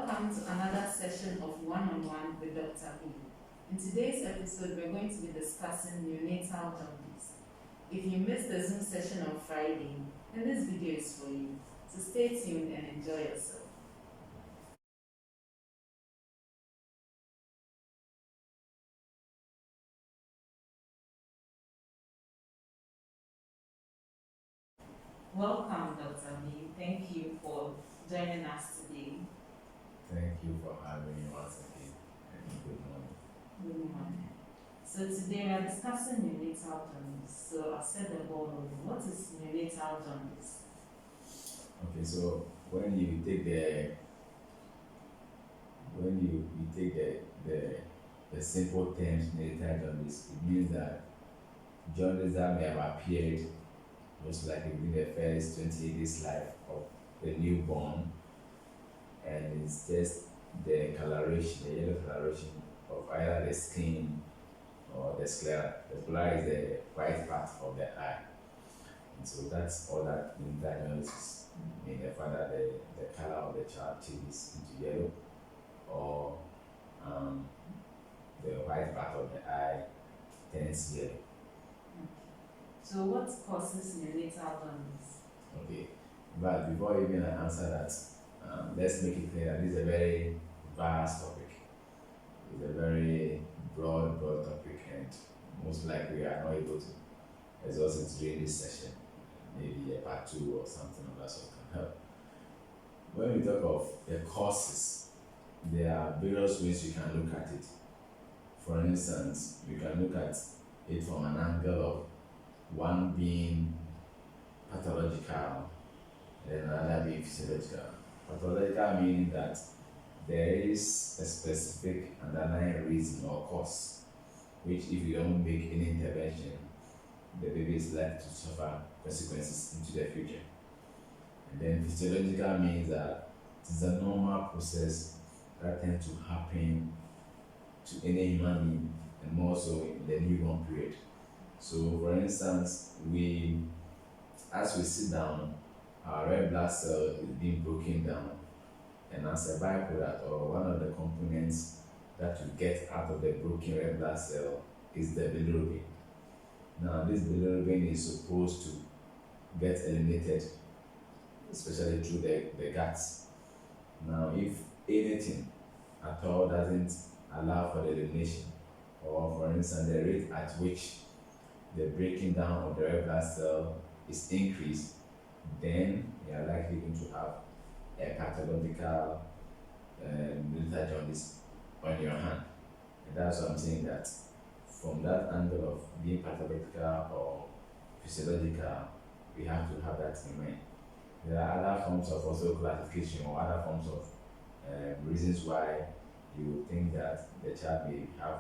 Welcome to another session of One-on-One with Dr. B. In today's episode, we're going to be discussing neonatal jaundice. If you missed the Zoom session on Friday, then this video is for you. So stay tuned and enjoy yourself. Welcome, Dr. B. Thank you for joining us today. Thank you for having me once again, and good morning. Good morning. So today we are discussing neonatal jaundice. So I've said the ball rolling. What is neonatal jaundice? Okay, so when you take the simple terms neonatal jaundice, it means that jaundice that may have appeared most likely within the first 28 days life of the newborn, and it's just the coloration, the yellow coloration of either the skin or the sclera. The sclera is the white part of the eye. And so that's all that neonatal jaundice is. Meaning the fact that the color of the child changes into yellow, or the white part of the eye turns yellow. So what causes neonatal jaundice? Okay, but before even I answer that, let's make it clear that this is a very vast topic. It's a very broad topic, and most likely we are not able to exhaust it during this session. Maybe a part 2 or something of that sort can help. When we talk of the causes, there are various ways you can look at it. For instance, you can look at it from an angle of one being pathological and another being physiological. Pathological meaning that there is a specific underlying reason or cause, which if you don't make any intervention, the baby is likely to suffer consequences into the future. And then physiological means that it is a normal process that tends to happen to any human being, and more so in the newborn period. So, for instance, as we sit down, our red blood cell is being broken down, and as a byproduct or one of the components that you get out of the broken red blood cell is the bilirubin. Now, this bilirubin is supposed to get eliminated, especially through the guts. Now, if anything at all doesn't allow for the elimination, or for instance, the rate at which the breaking down of the red blood cell is increased, then you are likely going to have a pathological neonatal jaundice on your hand. And that's what I'm saying, that from that angle of being pathological or physiological, we have to have that in mind. There are other forms of also classification or other forms of reasons why you think that the child may have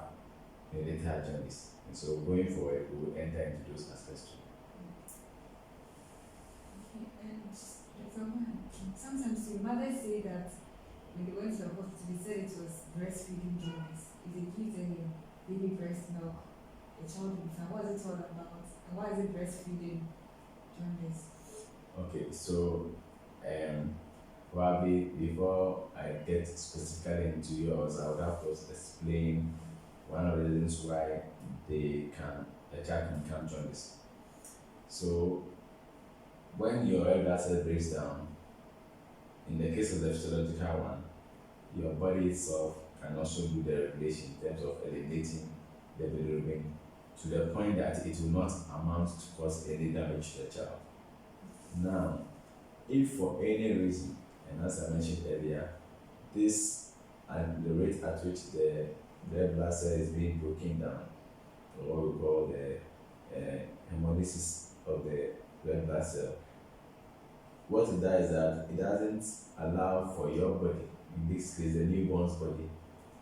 neonatal jaundice. And so going forward, we will enter into those aspects too. Okay, and sometimes your mother say that when they went to the hospital, they said it was breastfeeding jaundice. If they give them baby breast milk, the child will be fine. What is it all about? And why is it breastfeeding jaundice? Okay, so probably before I get specifically into yours, I would have to explain one of the reasons why a child can become jaundice. So when your red blood cell breaks down, in the case of the physiological one, your body itself can also do the regulation in terms of eliminating the bilirubin to the point that it will not amount to cause any damage to the child. Now, if for any reason, and as I mentioned earlier, this and the rate at which the red blood cell is being broken down, or what we call the hemolysis of the red blood cell, what it does is that it doesn't allow for your body, in this case the newborn's body,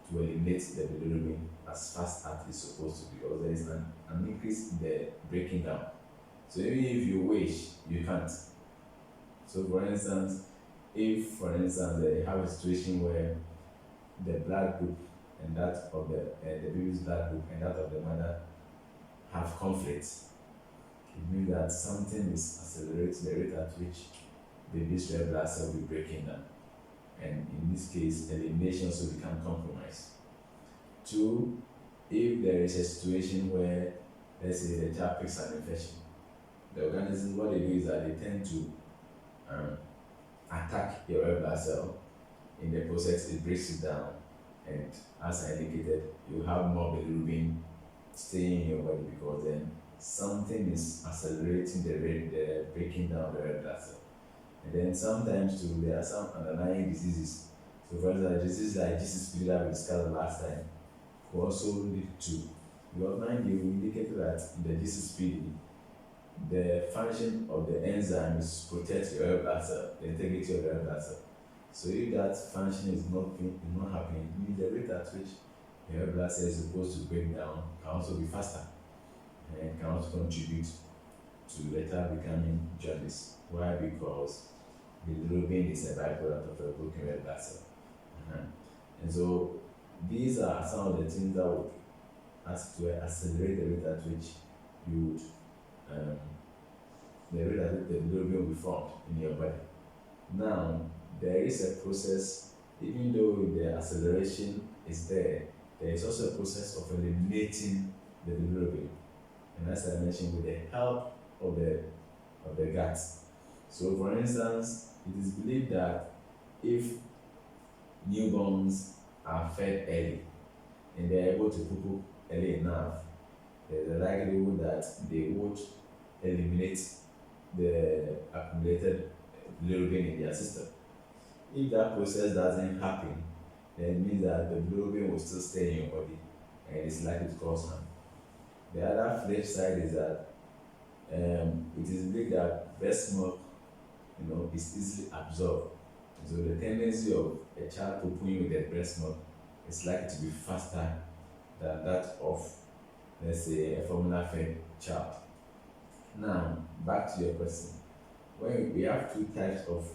to eliminate the bilirubin as fast as it's supposed to, because there is an increase in the breaking down. So even if you wish, you can't. So for instance, if they have a situation where the blood group and that of the baby's blood group and that of the mother have conflict, it means that something is accelerating the rate at which baby's red blood cell will be breaking down. and in this case, elimination also become compromised. Two, if there is a situation where, let's say, the child picks an infection, the organisms, what they do is that they tend to um, attack your red blood cell. In the process, it breaks it down, and as I indicated, you have more bilirubin staying in your body because then something is accelerating the breaking down of the red blood cell. And then sometimes too, there are some underlying diseases. So for instance, diseases like GCSP that we discussed last time could also lead to, because mind you, we indicated that in the GCSP, the function of the enzyme is to protect your red blood cell, the integrity of the red blood cell. So if that function is not happening, it means the rate at which your red blood cell is supposed to break down can also be faster and can also contribute to later becoming jaundice. Why? Because bilirubin is a byproduct of a broken red blood cell. And so these are some of the things that would accelerate the rate at which you would the rate at which the bilirubin will be formed in your body. Now, there is a process, even though the acceleration is there is also a process of eliminating the bilirubin. And as I mentioned, with the help of the gut. So for instance, it is believed that if newborns are fed early and they are able to poo early enough, there's a likelihood that they would eliminate the accumulated bilirubin in their system. If that process doesn't happen, then it means that the bilirubin will still stay in your body and it's likely to cause harm. The other flip side is that it is believed that breast milk, is easily absorbed. So the tendency of a child pooping with their breast milk is likely to be faster than that of, let's say, a formula-fed child. Now, back to your question. When we have two types of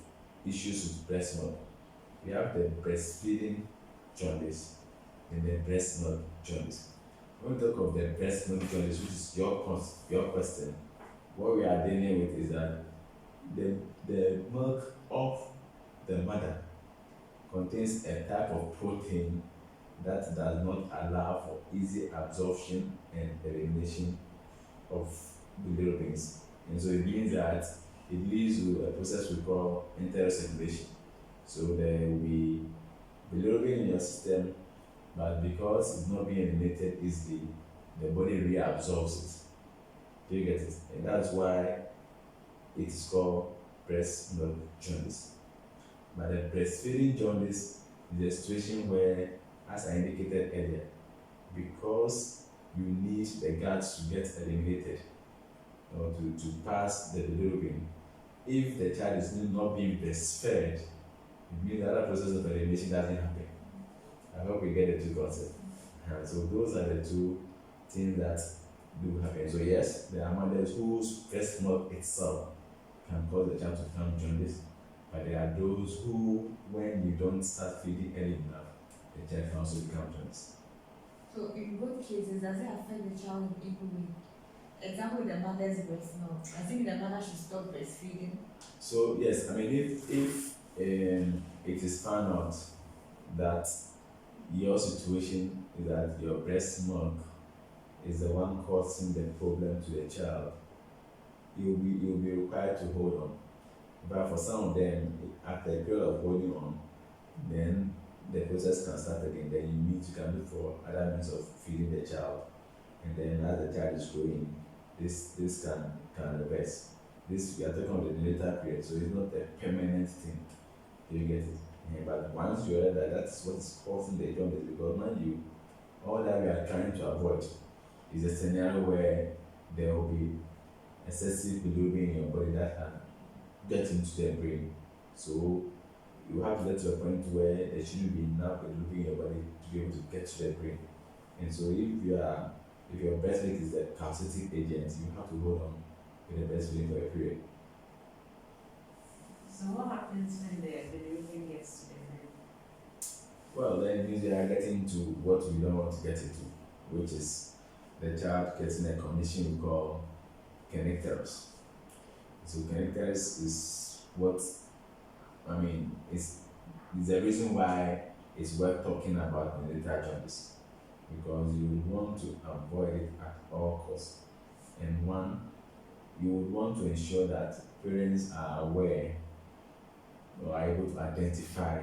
issues with breast milk, we have the breastfeeding jaundice and the breast milk jaundice. When we talk of the breast milk jaundice, which is your question, what we are dealing with is that the milk of the mother contains a type of protein that does not allow for easy absorption and elimination of bilirubins. And so it means that it leads to a process we call enterocirculation. So there will be bilirubin in your system, but because it's not being eliminated easily, the body reabsorbs it. Do you get it? And that's why it is called breast milk jaundice. But the breastfeeding jaundice is a situation where, as I indicated earlier, because you need the gut to get eliminated or to pass the bilirubin, if the child is not being breastfed, it means the other process of elimination doesn't happen. I hope you get the two concepts. So those are the two things that do happen. So yes, there are mothers whose breast milk itself can cause the child to become jaundice, but there are those who, when you don't start feeding early enough, the child can also become jaundice. So in both cases, does it affect the child in any way? Example, the mother's breast milk. I think the mother should stop breastfeeding. So yes, I mean if it is found out that your situation is that your breast milk is the one causing the problem to the child, you'll be required to hold on. But for some of them, after a period of holding on, then the process can start again. Then you can look for other means of feeding the child, and then as the child is growing, this can reverse. This we are talking about the neonatal period, so it's not a permanent thing. You get it? Yeah, but once you realize that that's what's causing the jaundice, because mind you, all that we are trying to avoid is a scenario where there will be excessive bilirubin in your body that can get into the brain. So you have to get to a point where there shouldn't be enough bilirubin in your body to be able to get to the brain. And so if your breast milk is the calcitic agent, you have to hold on with the breastfeeding for a period. So what happens when the bilirubin gets to the brain? Well, then it means they are getting to what we don't want to get into, which is the child getting a condition we call kernicterus. So kernicterus is what, it's there's a reason why it's worth talking about neonatal jaundice, because you would want to avoid it at all costs. And one, you would want to ensure that parents are aware or are able to identify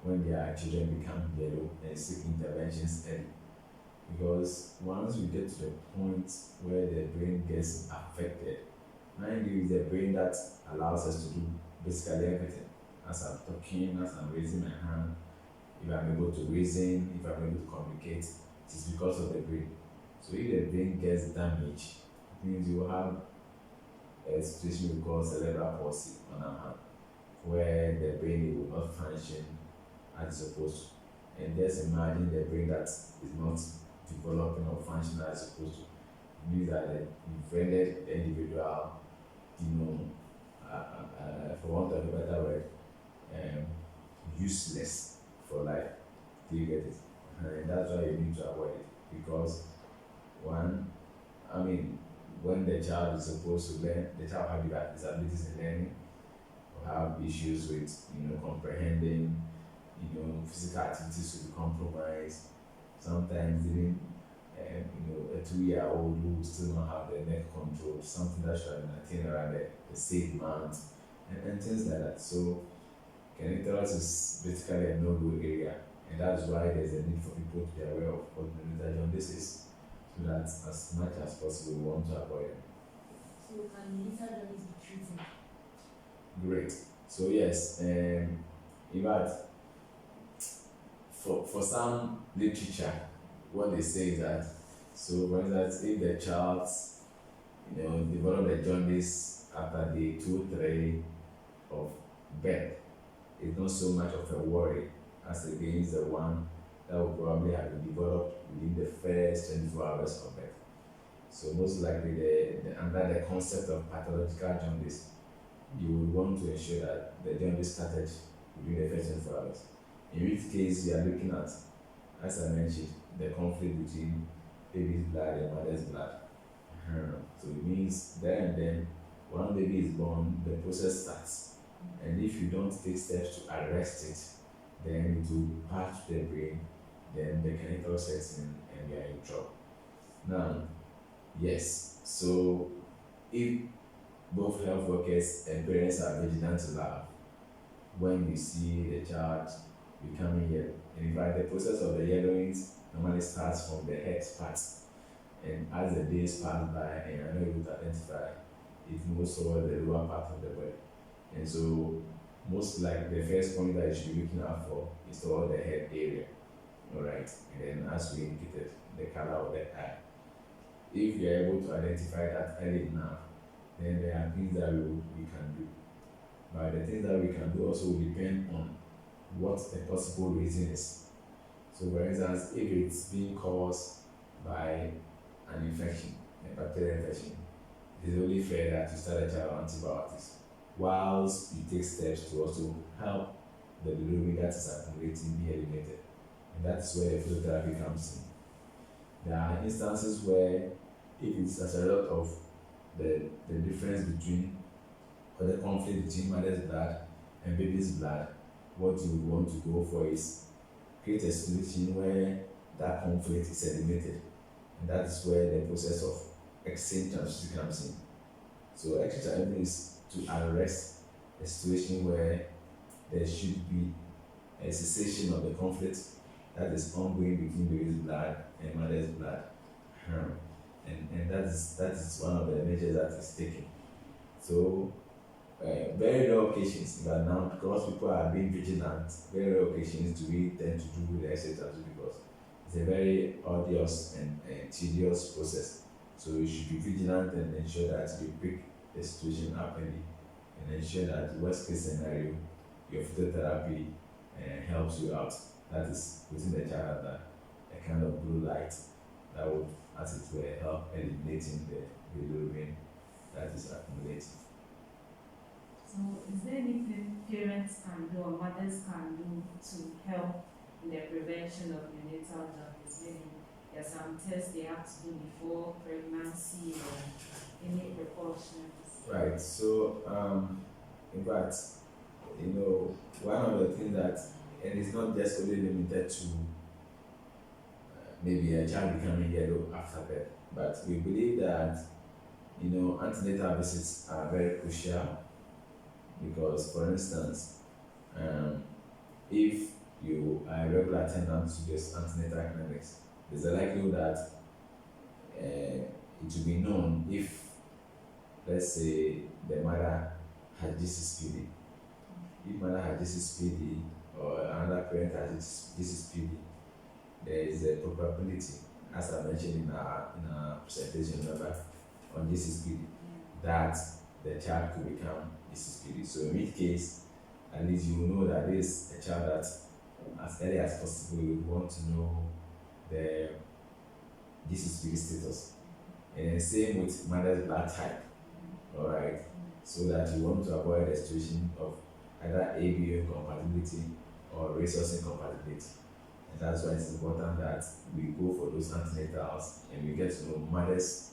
when their children become yellow and seek interventions early. Because once we get to the point where the brain gets affected, mind you, it's the brain that allows us to do basically everything. As I'm talking, as I'm raising my hand, if I'm able to reason, if I'm able to communicate, it is because of the brain. So if the brain gets damaged, it means you have a situation we call cerebral palsy on our hand, where the brain will not function as it's supposed to. And just imagine the brain that is not developing or functioning as it's supposed to. It means that you've rendered the individual, for want of a better word, useless for life. Do you get it? And that's why you need to avoid it. Because one, I mean, when the child is supposed to learn, the child have disabilities in learning, or have issues with comprehending, physical activities will be compromised. Sometimes even a 2-year-old who will still not have the neck control, something that should maintain around the safe mount, and things like that. So genitals is basically a no-go area, and that's why there's a need for people to be aware of what neonatal jaundice is, so that as much as possible we want to avoid it. So can neonatal jaundice be treated? Great. So yes, in fact, for some literature, what they say is that, so for instance, if the child develop the jaundice after day 2-3 of birth, it's not so much of a worry as against the one that will probably have been developed within the first 24 hours of birth. So most likely, under the concept of pathological jaundice, you would want to ensure that the jaundice started within the first 24 hours. In which case, you are looking at, as I mentioned, the conflict between baby's blood and mother's blood. So it means there and then, when baby is born, the process starts. And if you don't take steps to arrest it, then it will pass to the brain, then the chemical sets in, and we are in trouble. Now, yes, so if both health workers and parents are vigilant to lab, when you see the child becoming yellow, and in fact, the process of the yellowings normally starts from the head part, and as the days pass by and you're not able to identify, it moves toward the lower part of the body. And so, most likely, the first point that you should be looking out for is toward the head area, alright? And then, as we indicated, the color of the eye. If you're able to identify that early enough, then there are things that we can do. But the things that we can do also will depend on what the possible reason is. So, for instance, if it's being caused by an infection, a bacterial infection, it is only fair that you start a child on antibiotics, whilst you take steps to also help the bilirubin that is accumulating be eliminated. And that's where the physiotherapy comes in. There are instances where, if it's as a result of the difference between, or the conflict between mother's blood and baby's blood, what you would want to go for is create a situation where that conflict is eliminated. And that's where the process of exchange transfusion comes in. So exchange transfusion is to arrest a situation where there should be a cessation of the conflict that is ongoing between baby's blood and mother's blood. And that is one of the measures that is taken. So very rare occasions, but now because people are being vigilant, very rare occasions do we tend to do the exchange transfusion, because it's a very arduous and tedious process. So you should be vigilant and ensure that you pick the situation up early, and ensure that worst case scenario, your physiotherapy helps you out. That is putting the child under a kind of blue light that would, as it were, help eliminating the bilirubin that is accumulating. So, is there anything parents can do or mothers can do to help in the prevention of neonatal jaundice? Maybe there's some tests they have to do before pregnancy or any precautions. Right. So, in fact, one of the things that, and it's not just only limited to maybe a child becoming yellow after birth, but we believe that antenatal visits are very crucial because, for instance, um, if you are a regular attendant to this antenatal clinics, there's a likelihood that it will be known if, let's say, the mother had GCSPD. If mother had GCSPD or another parent has GCSPD, there is a probability, as I mentioned in our presentation, remember, on GCSPD, that the child could become GCSPD. So in each case, at least you will know that this is a child that, as early as possible, you would want to know the GCSPD status. And same with mother's blood type, all right? So that you want to avoid the situation of either ABO incompatibility or resource incompatibility. And that's why it's important that we go for those antenatals and we get to know mothers'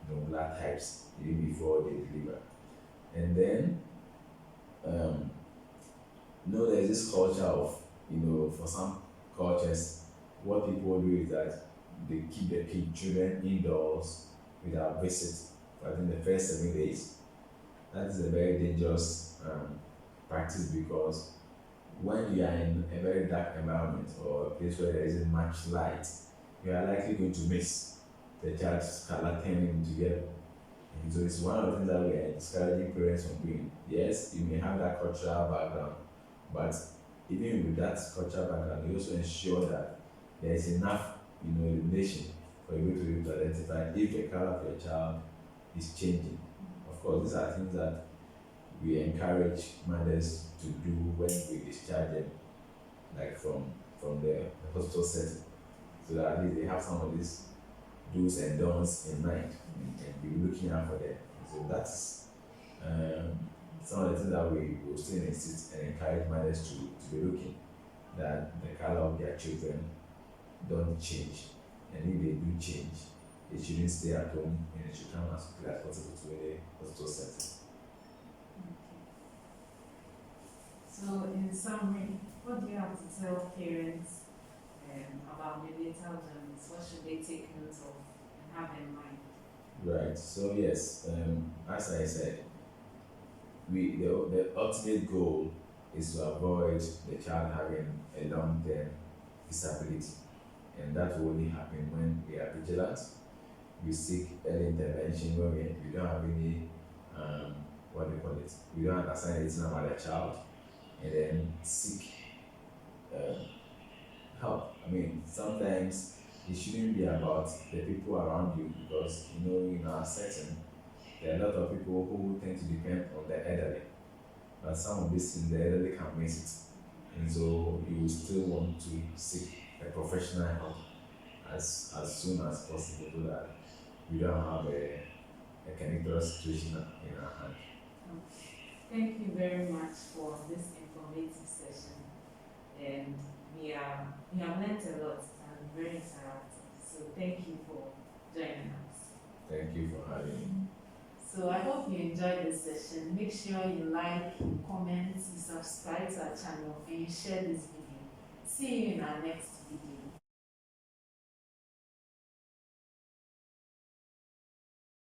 blood types even before they deliver. And then, there's this culture of, for some cultures, what people do is that they keep the children indoors without visit for I think the first 7 days. That is a very dangerous practice because when you are in a very dark environment or a place where there isn't much light, you are likely going to miss the child's color turning together. And so it's one of the things that we are discouraging parents from doing. Yes, you may have that cultural background, but even with that cultural background, you also ensure that there is enough, illumination for you to be able to identify if the color of your child is changing. Of course, these are things that we encourage mothers to do when we discharge them, like from the hospital setting, so that at least they have some of these do's and don'ts in mind and be looking out for them. So that's some of the things that we will still insist and encourage mothers to be looking, that the color of their children don't change. And if they do change, they shouldn't stay at home and it should come as quickly as possible to a hospital setting. So, in summary, what do you have to tell parents about neonatal jaundice? What should they take note of and have in mind? Right. So yes, as I said, the ultimate goal is to avoid the child having a long-term disability, and that will only happen when we are vigilant. We seek early intervention when we don't have any we don't understand anything about the child, and then seek help. I mean, sometimes it shouldn't be about the people around you because in our setting there are a lot of people who tend to depend on the elderly, but some of these things the elderly can miss it, and so you will still want to seek a professional help as soon as possible so that we don't have a connected situation in our hand. Thank you very much for this informative session, and we have learned a lot and very interactive. So thank you for joining us. Thank you for having me. So I hope you enjoyed this session. Make sure you like, you comment, you subscribe to our channel, and you share this video. See you in our next